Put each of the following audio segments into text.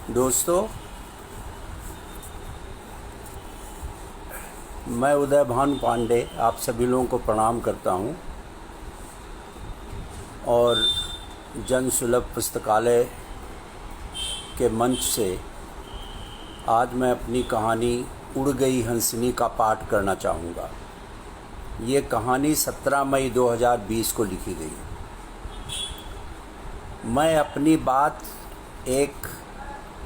दोस्तों, मैं उदय भानु पांडे आप सभी लोगों को प्रणाम करता हूं और जन सुलभ पुस्तकालय के मंच से आज मैं अपनी कहानी उड़ गई हंसनी का पाठ करना चाहूँगा। ये कहानी 17 मई 2020 को लिखी गई है। मैं अपनी बात एक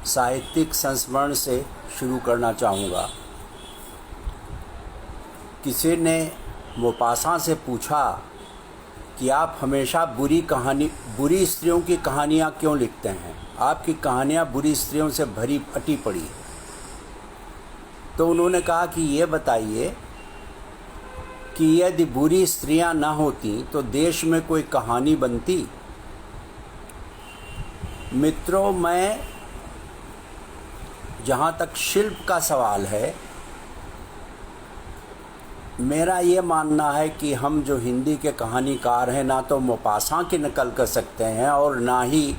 साहित्यिक संस्मरण से शुरू करना चाहूँगा। किसी ने मोपासा से पूछा कि आप हमेशा बुरी स्त्रियों की कहानियाँ क्यों लिखते हैं? आपकी कहानियाँ बुरी स्त्रियों से भरी अटी पड़ी है। तो उन्होंने कहा कि ये बताइए कि यदि बुरी स्त्रियाँ ना होती तो देश में कोई कहानी बनती? मित्रों, मैं जहाँ तक शिल्प का सवाल है, मेरा ये मानना है कि हम जो हिंदी के कहानीकार हैं, ना तो मोपासा की नकल कर सकते हैं और ना ही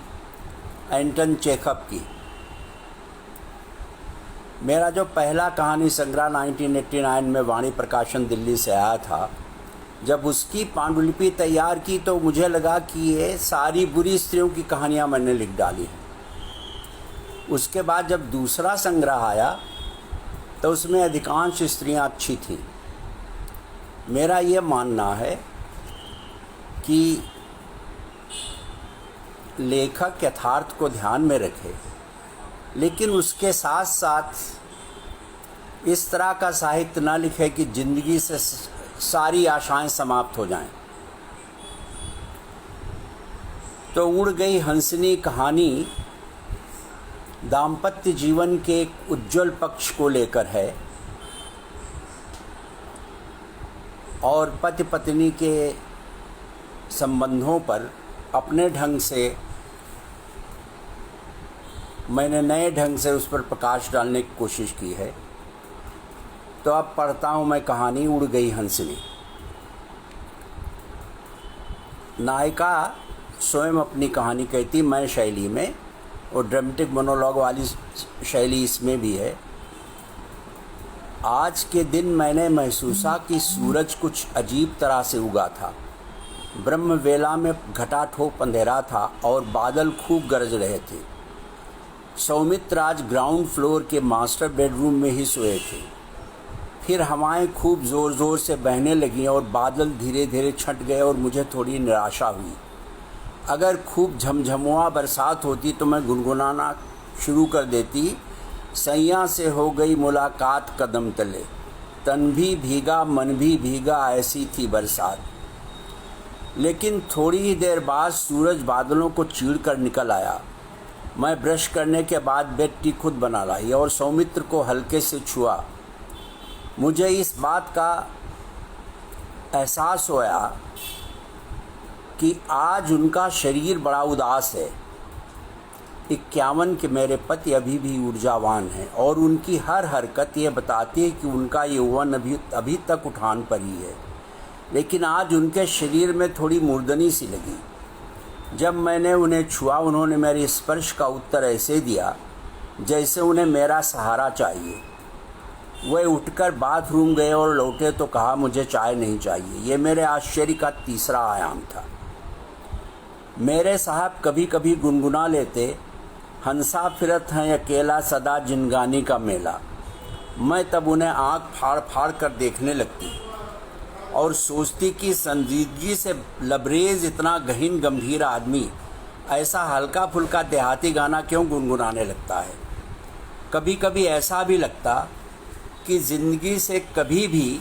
एंटन चेखव की। मेरा जो पहला कहानी संग्रह 1989 में वाणी प्रकाशन दिल्ली से आया था, जब उसकी पांडुलिपि तैयार की तो मुझे लगा कि ये सारी बुरी स्त्रियों की कहानियाँ मैंने लिख डाली हैं। उसके बाद जब दूसरा संग्रह आया तो उसमें अधिकांश स्त्रियाँ अच्छी थीं। मेरा ये मानना है कि लेखक यथार्थ को ध्यान में रखे, लेकिन उसके साथ साथ इस तरह का साहित्य न लिखे कि ज़िंदगी से सारी आशाएं समाप्त हो जाएं। तो उड़ गई हंसनी कहानी दाम्पत्य जीवन के एक उज्ज्वल पक्ष को लेकर है और पति पत्नी के संबंधों पर अपने ढंग से मैंने नए ढंग से उस पर प्रकाश डालने की कोशिश की है। तो अब पढ़ता हूँ मैं कहानी उड़ गई हंसनी। नायिका स्वयं अपनी कहानी कहती मैं शैली में, और ड्रामेटिक मोनोलॉग वाली शैली इसमें भी है। आज के दिन मैंने महसूसा कि सूरज कुछ अजीब तरह से उगा था। ब्रह्म वेला में घटाठोप अंधेरा था और बादल खूब गरज रहे थे। सौमित्र आज ग्राउंड फ्लोर के मास्टर बेडरूम में ही सोए थे। फिर हवाएं खूब ज़ोर ज़ोर से बहने लगीं और बादल धीरे धीरे छंट गए और मुझे थोड़ी निराशा हुई। अगर खूब झमझमुआ बरसात होती तो मैं गुनगुनाना शुरू कर देती, सैया से हो गई मुलाकात कदम तले, तन भी भीगा मन भी भीगा, ऐसी थी बरसात। लेकिन थोड़ी ही देर बाद सूरज बादलों को चीर कर निकल आया। मैं ब्रश करने के बाद बेड टी खुद बना लाई और सौमित्र को हल्के से छुआ। मुझे इस बात का एहसास हुआ कि आज उनका शरीर बड़ा उदास है। 51 के मेरे पति अभी भी ऊर्जावान हैं और उनकी हर हरकत ये बताती है कि उनका यौवन अभी तक उठान पर ही है। लेकिन आज उनके शरीर में थोड़ी मुर्दनी सी लगी। जब मैंने उन्हें छुआ, उन्होंने मेरे स्पर्श का उत्तर ऐसे दिया जैसे उन्हें मेरा सहारा चाहिए। वे उठकर बाथरूम गए और लौटे तो कहा मुझे चाय नहीं चाहिए। ये मेरे आश्चर्य का तीसरा आयाम था। मेरे साहब कभी कभी गुनगुना लेते, हंसा फिरत हैं अकेला सदा जिनगानी का मेला। मैं तब उन्हें आँख फाड़ फाड़ कर देखने लगती और सोचती कि संजीदगी से लबरेज इतना गहीन गंभीर आदमी ऐसा हल्का फुल्का देहाती गाना क्यों गुनगुनाने लगता है। कभी कभी ऐसा भी लगता कि ज़िंदगी से कभी भी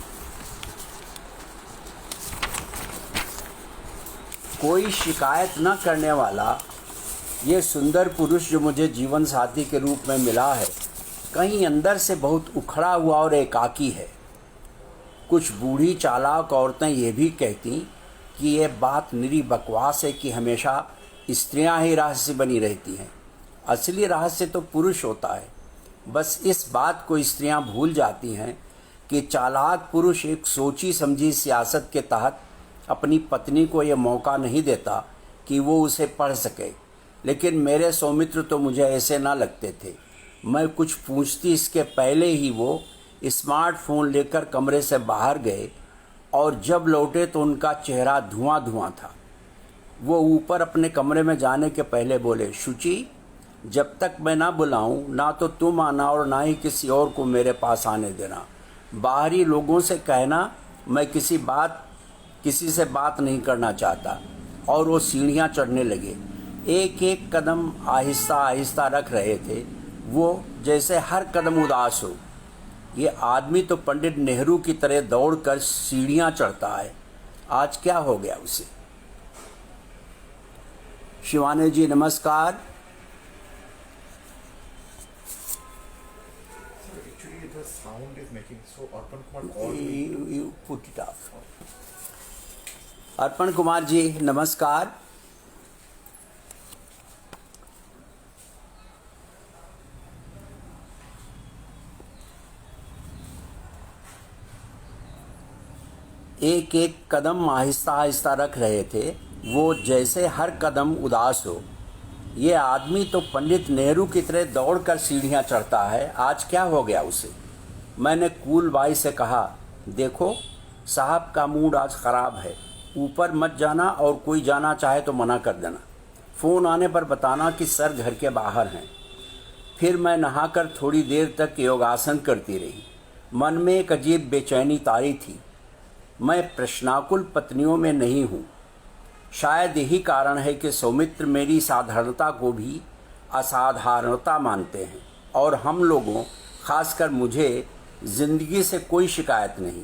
कोई शिकायत न करने वाला ये सुंदर पुरुष जो मुझे जीवन साथी के रूप में मिला है, कहीं अंदर से बहुत उखड़ा हुआ और एकाकी है। कुछ बूढ़ी चालाक औरतें ये भी कहती कि ये बात निरी बकवास है कि हमेशा स्त्रियां ही रहस्य बनी रहती हैं। असली रहस्य तो पुरुष होता है। बस इस बात को स्त्रियां भूल जाती हैं कि चालाक पुरुष एक सोची समझी सियासत के तहत अपनी पत्नी को ये मौका नहीं देता कि वो उसे पढ़ सके। लेकिन मेरे सौमित्र तो मुझे ऐसे ना लगते थे। मैं कुछ पूछती इसके पहले ही वो स्मार्टफोन लेकर कमरे से बाहर गए और जब लौटे तो उनका चेहरा धुआं धुआं था। वो ऊपर अपने कमरे में जाने के पहले बोले, शुचि, जब तक मैं ना बुलाऊं ना तो तुम आना और ना ही किसी और को मेरे पास आने देना। बाहरी लोगों से कहना मैं किसी से बात नहीं करना चाहता। और वो सीढ़ियाँ चढ़ने लगे। एक एक कदम आहिस्ता आहिस्ता रख रहे थे वो, जैसे हर कदम उदास हो। ये आदमी तो पंडित नेहरू की तरह दौड़कर सीढ़ियाँ चढ़ता है, आज क्या हो गया उसे। शिवानी जी नमस्कार। Actually, the sound is making so Arpan Kumar all. You put it off. अर्पण कुमार जी नमस्कार। एक एक कदम आहिस्ता आहिस्ता रख रहे थे वो, जैसे हर कदम उदास हो। ये आदमी तो पंडित नेहरू की तरह दौड़कर सीढ़ियाँ चढ़ता है, आज क्या हो गया उसे। मैंने कूल बाई से कहा, देखो साहब का मूड आज ख़राब है, ऊपर मत जाना और कोई जाना चाहे तो मना कर देना। फ़ोन आने पर बताना कि सर घर के बाहर हैं। फिर मैं नहाकर थोड़ी देर तक योगासन करती रही। मन में एक अजीब बेचैनी तारी थी। मैं प्रश्नाकुल पत्नियों में नहीं हूँ। शायद यही कारण है कि सौमित्र मेरी साधारणता को भी असाधारणता मानते हैं और हम लोगों, खासकर मुझे, ज़िंदगी से कोई शिकायत नहीं।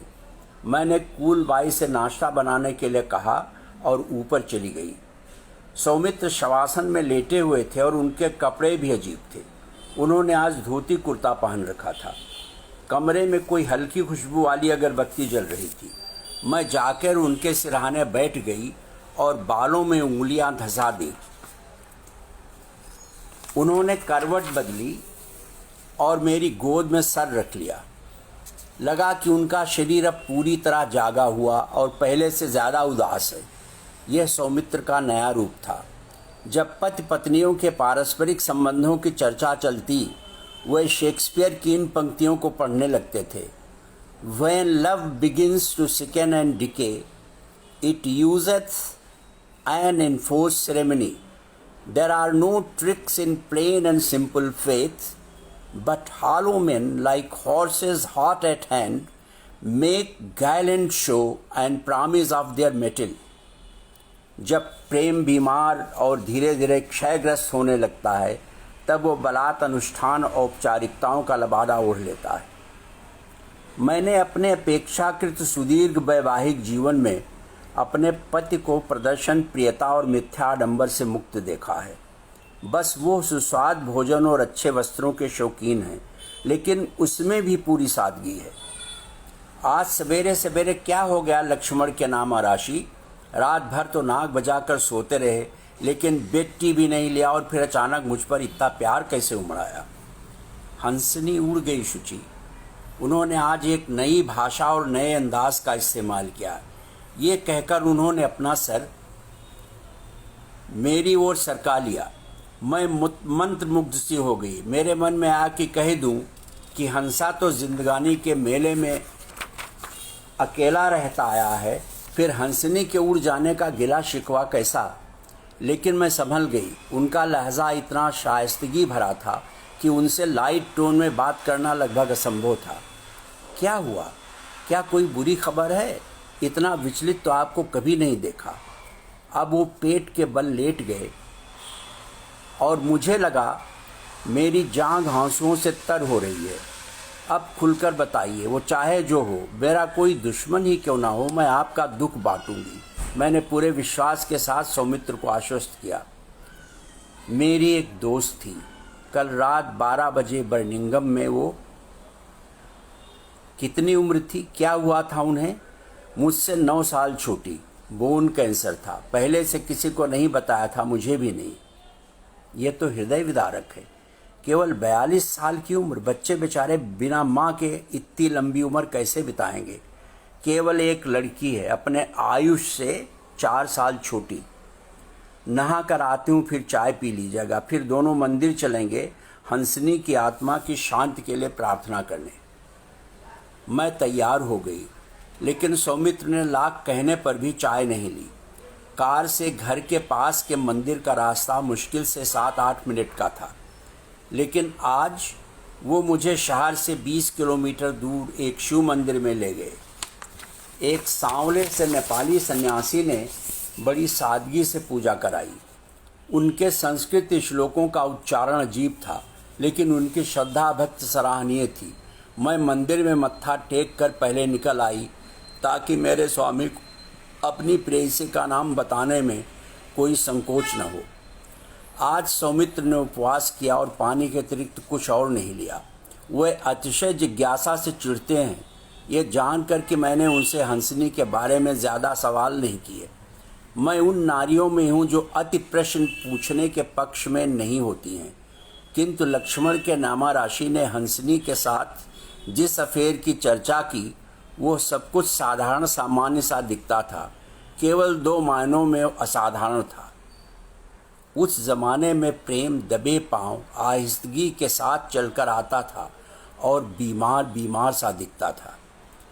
मैंने कूल बाई से नाश्ता बनाने के लिए कहा और ऊपर चली गई। सौमित्र शवासन में लेटे हुए थे और उनके कपड़े भी अजीब थे। उन्होंने आज धोती कुर्ता पहन रखा था। कमरे में कोई हल्की खुशबू वाली अगरबत्ती जल रही थी। मैं जाकर उनके सिरहाने बैठ गई और बालों में उंगलियां धंसा दी। उन्होंने करवट बदली और मेरी गोद में सर रख लिया। लगा कि उनका शरीर अब पूरी तरह जागा हुआ और पहले से ज़्यादा उदास है। यह सौमित्र का नया रूप था। जब पति पत्नियों के पारस्परिक संबंधों की चर्चा चलती, वे शेक्सपियर की इन पंक्तियों को पढ़ने लगते थे। When love begins to sicken and decay, it useth an enforced ceremony. There are no tricks in plain and simple faith, but hollow men, like horses hot at hand, make gallant show and promise of their mettle. जब प्रेम बीमार और धीरे धीरे क्षयग्रस्त होने लगता है, तब वो बलात् अनुष्ठान औपचारिकताओं का लबादा ओढ़ लेता है। मैंने अपने अपेक्षाकृत सुदीर्घ वैवाहिक जीवन में अपने पति को प्रदर्शन, प्रियता और मिथ्याडंबर से मुक्त देखा है। बस वो सुस्वाद भोजन और अच्छे वस्त्रों के शौकीन हैं, लेकिन उसमें भी पूरी सादगी है। आज सवेरे सवेरे क्या हो गया लक्ष्मण के नाम राशि। रात भर तो नाक बजाकर सोते रहे, लेकिन बेड टी भी नहीं लिया और फिर अचानक मुझ पर इतना प्यार कैसे उमड़ हंसनी उड़ गई शुचि। उन्होंने आज एक नई भाषा और नए अंदाज का इस्तेमाल किया। ये कहकर उन्होंने अपना सर मेरी ओर सरका लिया। मैं मंत्रमुग्ध सी हो गई। मेरे मन में आया कि कह दूं कि हंसा तो जिंदगानी के मेले में अकेला रहता आया है, फिर हंसनी के उड़ जाने का गिला शिकवा कैसा। लेकिन मैं संभल गई। उनका लहजा इतना शाइस्तगी भरा था कि उनसे लाइट टोन में बात करना लगभग असंभव था। क्या हुआ? क्या कोई बुरी खबर है? इतना विचलित तो आपको कभी नहीं देखा। अब वो पेट के बल लेट गए और मुझे लगा मेरी जांघ आंसुओं से तर हो रही है। अब खुलकर बताइए, वो चाहे जो हो, मेरा कोई दुश्मन ही क्यों ना हो, मैं आपका दुख बांटूंगी। मैंने पूरे विश्वास के साथ सौमित्र को आश्वस्त किया। मेरी एक दोस्त थी, कल रात 12 बजे बर्मिंघम में। वो कितनी उम्र थी? क्या हुआ था उन्हें? मुझसे 9 साल छोटी। बोन कैंसर था। पहले से किसी को नहीं बताया था, मुझे भी नहीं। ये तो हृदय विदारक है। केवल 42 साल की उम्र। बच्चे बेचारे बिना माँ के इतनी लंबी उम्र कैसे बिताएंगे। केवल एक लड़की है, अपने आयुष से 4 साल छोटी। नहा कर आती हूँ, फिर चाय पी लीजिएगा, फिर दोनों मंदिर चलेंगे हंसनी की आत्मा की शांति के लिए प्रार्थना करने। मैं तैयार हो गई, लेकिन सौमित्र ने लाख कहने पर भी चाय नहीं ली। कार से घर के पास के मंदिर का रास्ता मुश्किल से 7-8 मिनट का था, लेकिन आज वो मुझे शहर से 20 किलोमीटर दूर एक शिव मंदिर में ले गए। एक सांवले से नेपाली सन्यासी ने बड़ी सादगी से पूजा कराई। उनके संस्कृत श्लोकों का उच्चारण अजीब था, लेकिन उनकी श्रद्धा भक्ति सराहनीय थी। मैं मंदिर में मत्था टेक कर पहले निकल आई, ताकि मेरे स्वामी को अपनी प्रेयसी का नाम बताने में कोई संकोच न हो। आज सौमित्र ने उपवास किया और पानी के अतिरिक्त कुछ और नहीं लिया। वे अतिशय जिज्ञासा से चिढ़ते हैं, ये जानकर कि मैंने उनसे हंसनी के बारे में ज़्यादा सवाल नहीं किए। मैं उन नारियों में हूँ जो अति प्रश्न पूछने के पक्ष में नहीं होती हैं, किंतु लक्ष्मण के नामा राशि ने हंसनी के साथ जिस अफेयर की चर्चा की, वो सब कुछ साधारण सामान्य सा दिखता था, केवल 2 मायनों में असाधारण था। उस ज़माने में प्रेम दबे पांव आहिस्तगी के साथ चलकर आता था और बीमार बीमार सा दिखता था।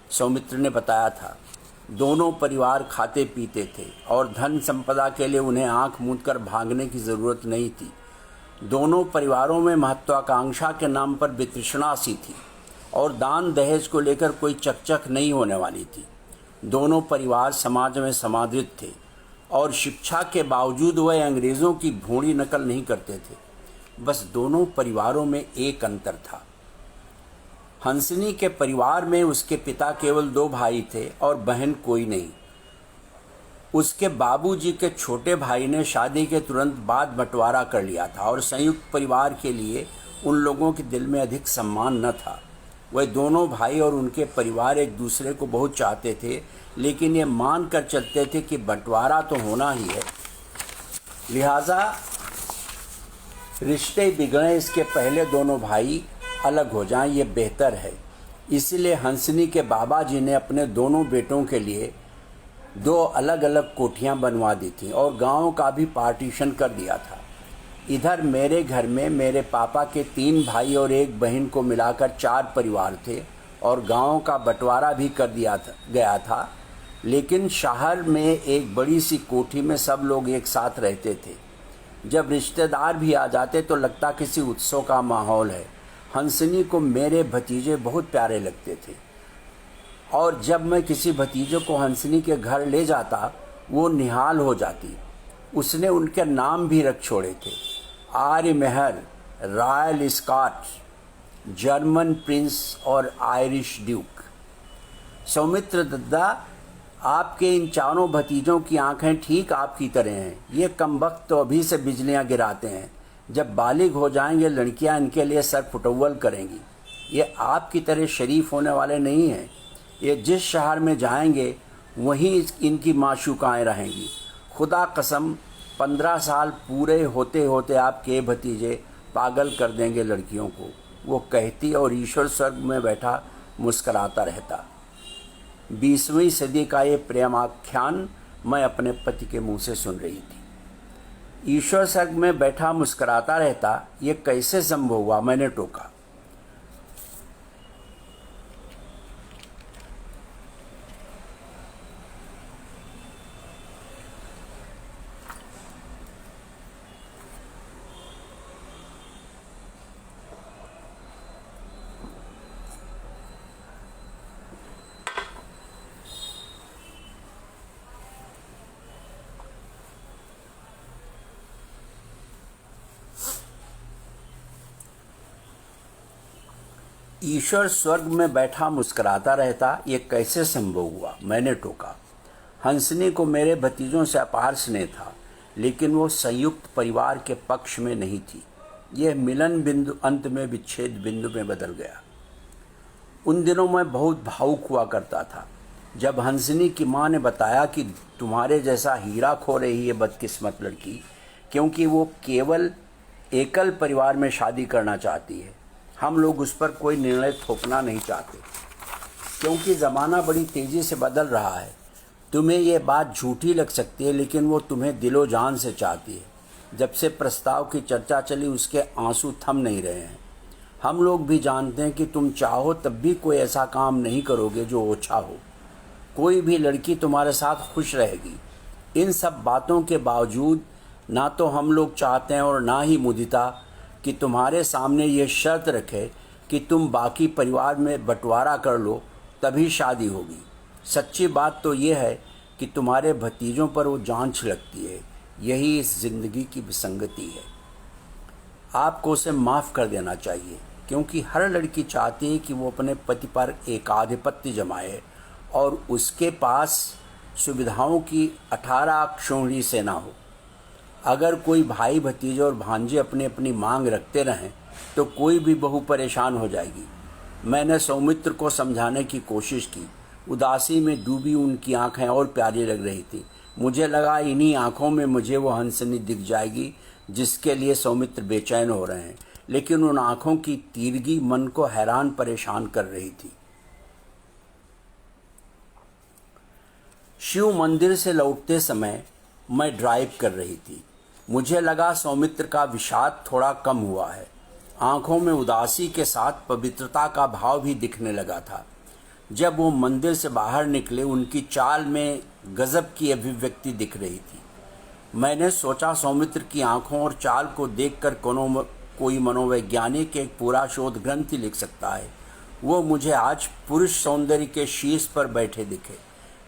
सौमित्र ने बताया था, दोनों परिवार खाते पीते थे और धन संपदा के लिए उन्हें आंख मूंद कर भागने की ज़रूरत नहीं थी। दोनों परिवारों में महत्वाकांक्षा के नाम पर वितृष्णा सी थी और दान दहेज को लेकर कोई चकचक नहीं होने वाली थी। दोनों परिवार समाज में समादृत थे और शिक्षा के बावजूद वह अंग्रेज़ों की भोड़ी नकल नहीं करते थे। बस दोनों परिवारों में एक अंतर था। हंसनी के परिवार में उसके पिता केवल 2 भाई थे और बहन कोई नहीं। उसके बाबूजी के छोटे भाई ने शादी के तुरंत बाद बंटवारा कर लिया था और संयुक्त परिवार के लिए उन लोगों के दिल में अधिक सम्मान न था। वह दोनों भाई और उनके परिवार एक दूसरे को बहुत चाहते थे, लेकिन ये मान कर चलते थे कि बंटवारा तो होना ही है, लिहाजा रिश्ते बिगड़े इसके पहले दोनों भाई अलग हो जाएं, ये बेहतर है। इसीलिए हंसनी के बाबा जी ने अपने दोनों बेटों के लिए 2 अलग अलग कोठियां बनवा दी थी और गांव का भी पार्टीशन कर दिया था। इधर मेरे घर में मेरे पापा के 3 भाई और 1 बहन को मिलाकर 4 परिवार थे और गांव का बंटवारा भी कर दिया गया था, लेकिन शहर में एक बड़ी सी कोठी में सब लोग एक साथ रहते थे। जब रिश्तेदार भी आ जाते तो लगता किसी उत्सव का माहौल है। हंसनी को मेरे भतीजे बहुत प्यारे लगते थे और जब मैं किसी भतीजे को हंसनी के घर ले जाता, वो निहाल हो जाती। उसने उनके नाम भी रख छोड़े थे, आर्य मेहर, रॉयल स्कॉट, जर्मन प्रिंस और आयरिश ड्यूक। सौमित्र दद्दा, आपके इन चारों भतीजों की आंखें ठीक आपकी तरह हैं। ये कमबख्त तो अभी से बिजलियां गिराते हैं, जब बालिग हो जाएंगे लड़कियां इनके लिए सर फुटव्वल करेंगी। ये आपकी तरह शरीफ होने वाले नहीं हैं। ये जिस शहर में जाएंगे वहीं इनकी माशूकाएँ रहेंगी। खुदा कसम 15 साल पूरे होते होते आपके भतीजे पागल कर देंगे लड़कियों को, वो कहती और ईश्वर स्वर्ग में बैठा मुस्कराता रहता। 20वीं सदी का ये प्रेमाख्यान मैं अपने पति के मुंह से सुन रही थी। ईश्वर स्वर्ग में बैठा मुस्कराता रहता, ये कैसे संभव हुआ? मैंने टोका। ईश्वर स्वर्ग में बैठा मुस्कराता रहता, ये कैसे संभव हुआ? मैंने टोका। हंसनी को मेरे भतीजों से अपार स्नेह था, लेकिन वो संयुक्त परिवार के पक्ष में नहीं थी। यह मिलन बिंदु अंत में विच्छेद बिंदु में बदल गया। उन दिनों मैं बहुत भावुक हुआ करता था जब हंसनी की माँ ने बताया कि तुम्हारे जैसा हीरा खो रही है बदकिस्मत लड़की, क्योंकि वो केवल एकल परिवार में शादी करना चाहती है। हम लोग उस पर कोई निर्णय थोपना नहीं चाहते, क्योंकि ज़माना बड़ी तेज़ी से बदल रहा है तुम्हें ये बात झूठी लग सकती है, लेकिन वो तुम्हें दिलो जान से चाहती है। जब से प्रस्ताव की चर्चा चली उसके आंसू थम नहीं रहे हैं। हम लोग भी जानते हैं कि तुम चाहो तब भी कोई ऐसा काम नहीं करोगे जो ओछा हो। कोई भी लड़की तुम्हारे साथ खुश रहेगी। इन सब बातों के बावजूद ना तो हम लोग चाहते हैं और ना ही मुदिता कि तुम्हारे सामने ये शर्त रखे कि तुम बाकी परिवार में बंटवारा कर लो तभी शादी होगी। सच्ची बात तो ये है कि तुम्हारे भतीजों पर वो जांच लगती है। यही इस ज़िंदगी की विसंगति है। आपको उसे माफ़ कर देना चाहिए, क्योंकि हर लड़की चाहती है कि वो अपने पति पर एक आधिपत्य जमाए और उसके पास सुविधाओं की 18 क्षोणी सेना हो। अगर कोई भाई भतीजे और भांजे अपनी अपनी मांग रखते रहें तो कोई भी बहू परेशान हो जाएगी। मैंने सौमित्र को समझाने की कोशिश की। उदासी में डूबी उनकी आंखें और प्यारी लग रही थी। मुझे लगा इन्हीं आंखों में मुझे वो हंसनी दिख जाएगी जिसके लिए सौमित्र बेचैन हो रहे हैं, लेकिन उन आंखों की तीरगी मन को हैरान परेशान कर रही थी। शिव मंदिर से लौटते समय मैं ड्राइव कर रही थी। मुझे लगा सौमित्र का विषाद थोड़ा कम हुआ है। आंखों में उदासी के साथ पवित्रता का भाव भी दिखने लगा था। जब वो मंदिर से बाहर निकले उनकी चाल में गजब की अभिव्यक्ति दिख रही थी। मैंने सोचा सौमित्र की आंखों और चाल को देखकर कोई मनोवैज्ञानिक एक पूरा शोध ग्रंथ लिख सकता है। वो मुझे आज पुरुष सौंदर्य के शीर्ष पर बैठे दिखे।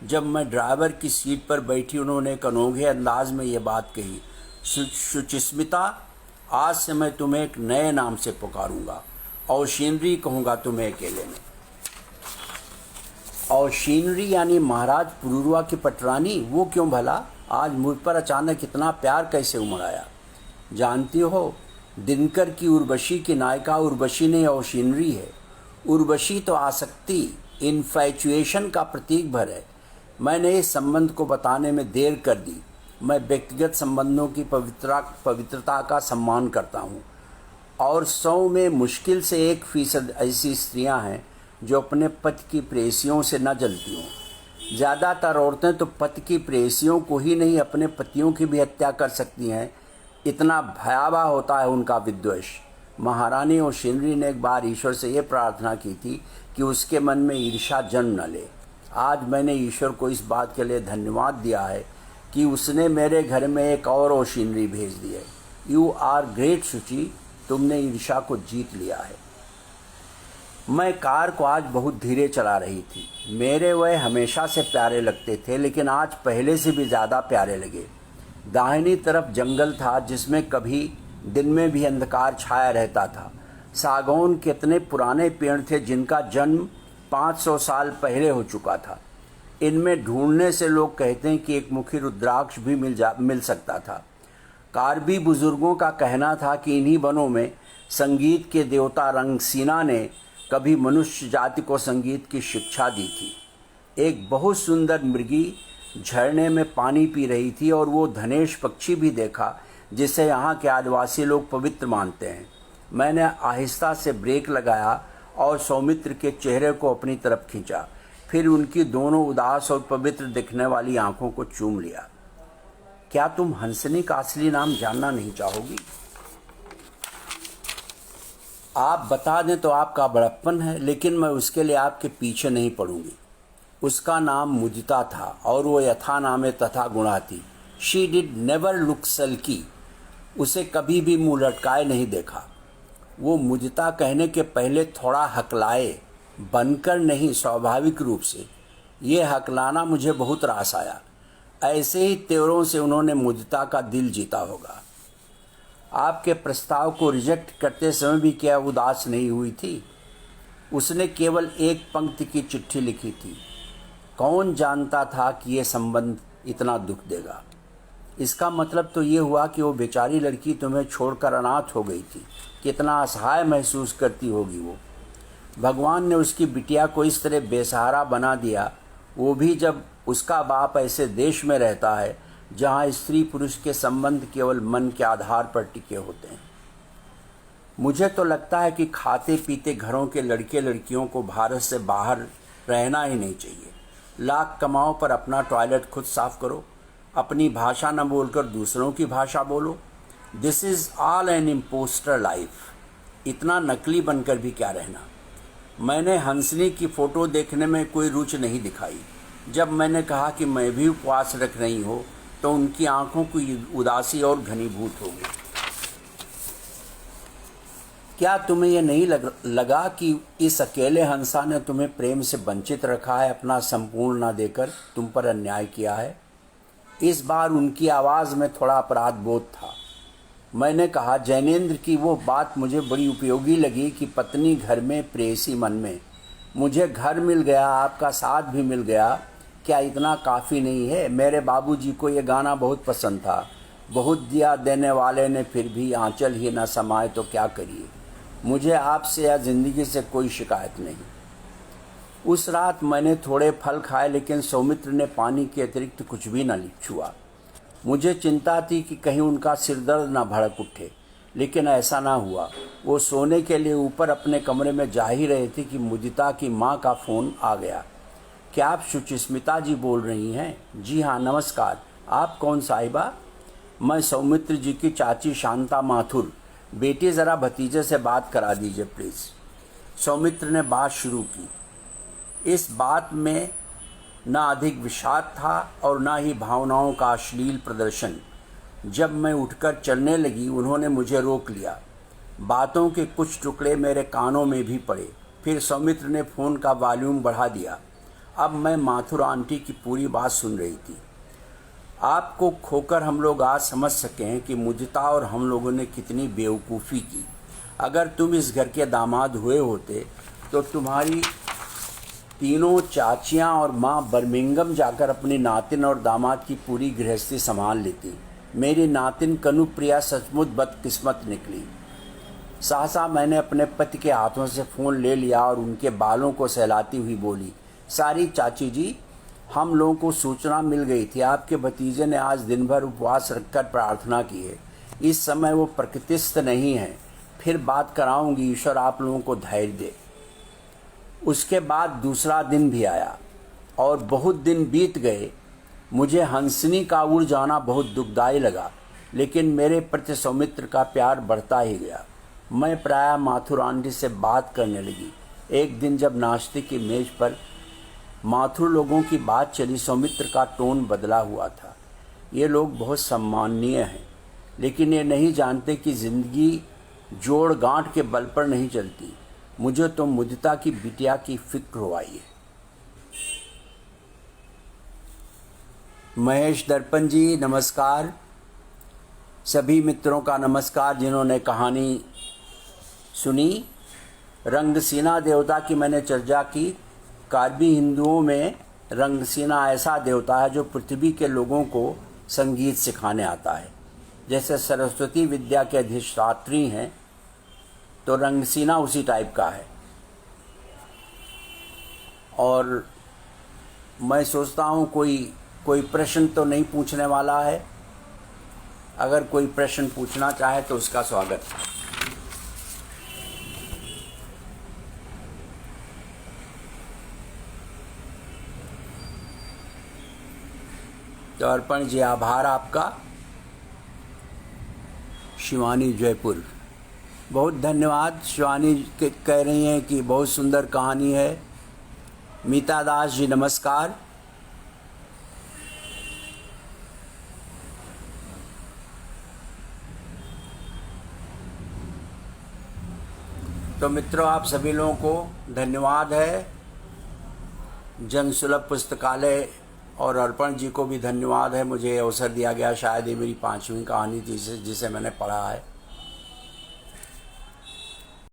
जब मैं ड्राइवर की सीट पर बैठी उन्होंने एक अनोखे अंदाज में ये बात कही, सुचिस्मिता, आज से मैं तुम्हें एक नए नाम से पुकारूंगा। औशीनरी कहूँगा तुम्हें अकेले में। औशीनरी यानी महाराज पुरूरवा की पटरानी? वो क्यों भला? आज मुझ पर अचानक इतना प्यार कैसे उमड़ आया? जानती हो, दिनकर की उर्वशी की नायिका उर्वशी नहीं औशीनरी है। उर्वशी तो आसक्ति, इन्फैचुएशन का प्रतीक भर है। मैंने इस संबंध को बताने में देर कर दी। मैं व्यक्तिगत संबंधों की पवित्रता का सम्मान करता हूँ और 100 में मुश्किल से 1% ऐसी स्त्रियाँ हैं जो अपने पति की प्रेयसियों से न जलती हों। ज़्यादातर औरतें तो पति की प्रेयसियों को ही नहीं अपने पतियों की भी हत्या कर सकती हैं। इतना भयावह होता है उनका विद्वेष। महारानी औशीनरी ने एक बार ईश्वर से ये प्रार्थना की थी कि उसके मन में ईर्ष्या जन्म न ले। आज मैंने ईश्वर को इस बात के लिए धन्यवाद दिया है कि उसने मेरे घर में एक और औशीनरी भेज दी है। यू आर ग्रेट शुचि, तुमने ईर्ष्या को जीत लिया है। मैं कार को आज बहुत धीरे चला रही थी। मेरे वह हमेशा से प्यारे लगते थे, लेकिन आज पहले से भी ज़्यादा प्यारे लगे। दाहिनी तरफ जंगल था जिसमें कभी दिन में भी अंधकार छाया रहता था। सागौन कितने पुराने पेड़ थे जिनका जन्म 500 साल पहले हो चुका था। इनमें ढूंढने से लोग कहते हैं कि एक मुखी रुद्राक्ष भी मिल सकता था। कार्बी बुजुर्गों का कहना था कि इन्हीं वनों में संगीत के देवता रंगसीना ने कभी मनुष्य जाति को संगीत की शिक्षा दी थी। एक बहुत सुंदर मृगी झरने में पानी पी रही थी और वो धनेश पक्षी भी देखा जिसे यहाँ के आदिवासी लोग पवित्र मानते हैं। मैंने आहिस्ता से ब्रेक लगाया और सौमित्र के चेहरे को अपनी तरफ खींचा, फिर उनकी दोनों उदास और पवित्र दिखने वाली आंखों को चूम लिया। क्या तुम हंसनी का असली नाम जानना नहीं चाहोगी? आप बता दें तो आपका बड़प्पन है, लेकिन मैं उसके लिए आपके पीछे नहीं पड़ूंगी। उसका नाम मुदिता था और वो यथा नामे तथा गुणा थी। She did never look sulky. उसे कभी भी मुंह लटकाए नहीं देखा। वो मुदिता कहने के पहले थोड़ा हकलाए, बनकर नहीं, स्वाभाविक रूप से। ये हकलाना मुझे बहुत रास आया। ऐसे ही तेवरों से उन्होंने मुदिता का दिल जीता होगा। आपके प्रस्ताव को रिजेक्ट करते समय भी क्या उदास नहीं हुई थी? उसने केवल एक पंक्ति की चिट्ठी लिखी थी। कौन जानता था कि ये संबंध इतना दुख देगा? इसका मतलब तो ये हुआ कि वो बेचारी लड़की तुम्हें छोड़कर अनाथ हो गई थी। कितना असहाय महसूस करती होगी वो। भगवान ने उसकी बिटिया को इस तरह बेसहारा बना दिया, वो भी जब उसका बाप ऐसे देश में रहता है जहाँ स्त्री पुरुष के संबंध केवल मन के आधार पर टिके होते हैं। मुझे तो लगता है कि खाते पीते घरों के लड़के लड़कियों को भारत से बाहर रहना ही नहीं चाहिए। लाख कमाओ पर अपना टॉयलेट खुद साफ करो, अपनी भाषा न बोलकर दूसरों की भाषा बोलो। This is all an imposter life. इतना नकली बनकर भी क्या रहना। मैंने हंसनी की फ़ोटो देखने में कोई रुचि नहीं दिखाई। जब मैंने कहा कि मैं भी उपवास रख रही हूँ तो उनकी आंखों की उदासी और घनीभूत हो गई। क्या तुम्हें यह नहीं लगा कि इस अकेले हंसा ने तुम्हें प्रेम से वंचित रखा है, अपना संपूर्ण ना देकर तुम पर अन्याय किया है? इस बार उनकी आवाज़ में थोड़ा अपराध बोध था। मैंने कहा, जैनेंद्र की वो बात मुझे बड़ी उपयोगी लगी कि पत्नी घर में प्रेयसी मन में। मुझे घर मिल गया, आपका साथ भी मिल गया, क्या इतना काफ़ी नहीं है? मेरे बाबूजी को ये गाना बहुत पसंद था। बहुत दिया देने वाले ने फिर भी आंचल ही न समाए तो क्या करिए। मुझे आपसे या ज़िंदगी से कोई शिकायत नहीं। उस रात मैंने थोड़े फल खाए, लेकिन सौमित्र ने पानी के अतिरिक्त कुछ भी न छुआ। मुझे चिंता थी कि कहीं उनका सिरदर्द न भड़क उठे, लेकिन ऐसा ना हुआ। वो सोने के लिए ऊपर अपने कमरे में जा ही रहे थे कि मुदिता की माँ का फ़ोन आ गया। क्या आप सुचिस्मिता जी बोल रही हैं? जी हाँ, नमस्कार। आप कौन साहिबा? मैं सौमित्र जी की चाची शांता माथुर। बेटी ज़रा भतीजे से बात करा दीजिए प्लीज़। सौमित्र ने बात शुरू की। इस बात में न अधिक विषाद था और न ही भावनाओं का अश्लील प्रदर्शन। जब मैं उठकर चलने लगी, उन्होंने मुझे रोक लिया। बातों के कुछ टुकड़े मेरे कानों में भी पड़े। फिर सौमित्र ने फ़ोन का वॉल्यूम बढ़ा दिया। अब मैं माथुर आंटी की पूरी बात सुन रही थी। आपको खोकर हम लोग आज समझ सके हैं कि मुदिता और हम लोगों ने कितनी बेवकूफ़ी की। अगर तुम इस घर के दामाद हुए होते तो तुम्हारी तीनों चाचियां और माँ बर्मिंघम जाकर अपनी नातिन और दामाद की पूरी गृहस्थी संभाल लेती। मेरी नातिन कनुप्रिया सचमुच बदकिस्मत निकली। सहसा मैंने अपने पति के हाथों से फ़ोन ले लिया और उनके बालों को सहलाती हुई बोली, सारी चाची जी, हम लोगों को सूचना मिल गई थी आपके भतीजे ने आज दिन भर उपवास रखकर प्रार्थना की है। इस समय वो प्रकृतिस्थ नहीं है। फिर बात कराऊंगी, ईश्वर आप लोगों को धैर्य दे। उसके बाद दूसरा दिन भी आया और बहुत दिन बीत गए। मुझे हंसनी का उड़ जाना बहुत दुखदायी लगा, लेकिन मेरे प्रति सौमित्र का प्यार बढ़ता ही गया। मैं प्रायः माथुर आंटी से बात करने लगी। एक दिन जब नाश्ते की मेज़ पर माथुर लोगों की बात चली, सौमित्र का टोन बदला हुआ था। ये लोग बहुत सम्माननीय हैं, लेकिन ये नहीं जानते कि ज़िंदगी जोड़ गांठ के बल पर नहीं चलती। मुझे तो मुदिता की बिटिया की फिक्र हो आई है। महेश दर्पण जी नमस्कार। सभी मित्रों का नमस्कार जिन्होंने कहानी सुनी। रंगसीना देवता की मैंने चर्चा की। कार्बी हिंदुओं में रंगसीना ऐसा देवता है जो पृथ्वी के लोगों को संगीत सिखाने आता है। जैसे सरस्वती विद्या के अधिष्ठात्री हैं, तो रंगसीना उसी टाइप का है। और मैं सोचता हूँ कोई प्रश्न तो नहीं पूछने वाला है। अगर कोई प्रश्न पूछना चाहे तो उसका स्वागत है। तो अर्पण जी आभार आपका। शिवानी जयपुर, बहुत धन्यवाद। शिवानी कह रही हैं कि बहुत सुंदर कहानी है। मीता दास जी नमस्कार। तो मित्रों, आप सभी लोगों को धन्यवाद है। जनसुलभ पुस्तकालय और अर्पण जी को भी धन्यवाद है। मुझे अवसर दिया गया। शायद ये मेरी 5वीं कहानी थी जिसे मैंने पढ़ा है।